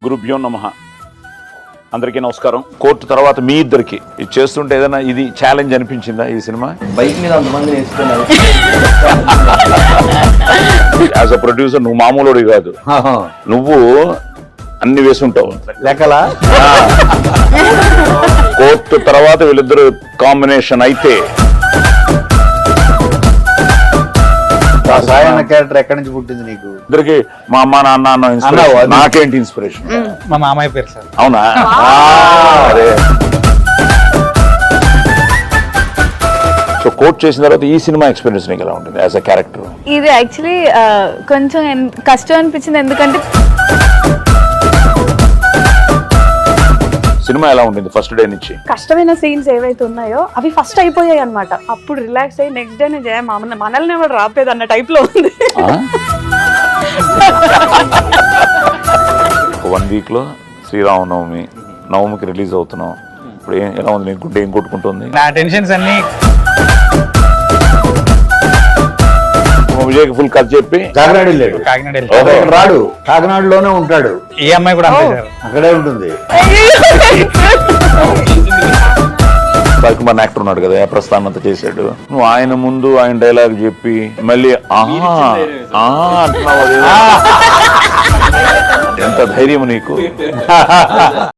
గురుభ్యో నమః. అందరికీ నమస్కారం. కోర్టు తర్వాత మీ ఇద్దరికి ఇది చేస్తుంటే ఏదైనా ఇది ఛాలెంజ్ అనిపించిందా ఈ సినిమా? బైక్ మీద అంతమంది నేర్చుకున్నారు. యాజ్ అ ప్రొడ్యూసర్ నువ్వు మామూలుడి కాదు, నువ్వు అన్ని వేసుంటావు లెక్కలా. కోర్టు తర్వాత వీళ్ళిద్దరు కాంబినేషన్ అయితే సాయన్న క్యారెక్టర్ ఎక్కడి నుంచి పుట్టింది నీకు? ఇద్దరికి మా అమ్మ నాన్న అన్న ఇన్స్పిరేషన్. నాకేంటి ఇన్స్పిరేషన్? మా మామయ్య పేరు సార్. అవునా? అదే. సో కోర్ట్ చేసిన తర్వాత ఈ సినిమా ఎక్స్పీరియన్స్ నీకు ఎలా ఉంటుంది యాజ్ అ క్యారెక్టర్? ఇది యాక్చువల్లీ కొంచెం కష్టం అనిపించింది, ఎందుకంటే సినిమా ఎలా ఉంటుంది ఫస్ట్ డే నుంచి? కష్టమైన సీన్స్ ఏవైతే ఉన్నాయో అవి ఫస్ట్ అయిపోయాయి అన్నమాట. అప్పుడు రిలాక్స్ అయ్యి నెక్స్ట్ డే నేను మనల్ని ఎవరు రాపేది అన్న టైప్ లో ఉంది. 1 వీక్ లో శ్రీరామనవమి, నవమికి రిలీజ్ అవుతున్నాం. ఇప్పుడు ఎలా ఉంది నీకు? గుడ్డ ఏం కొట్టుకుంటుంది? నా టెన్షన్స్ అన్ని విజయ్కి ఫుల్ కథ చెప్పి కాకినాడ వెళ్ళాడు. కాకినాడ ఓహో. రాడు, కాకినాడలోనే ఉంటాడు. ఈ అమ్మాయి కూడా అంతే సార్. అక్కడే ఉంటుంది. మన యాక్టర్ ఉన్నాడు కదా, ప్రస్థానం అంతా చేశాడు. నువ్వు ఆయన ముందు ఆయన డైలాగ్ చెప్పి మళ్ళీ అంటున్నావు. ఎంత ధైర్యం నీకు!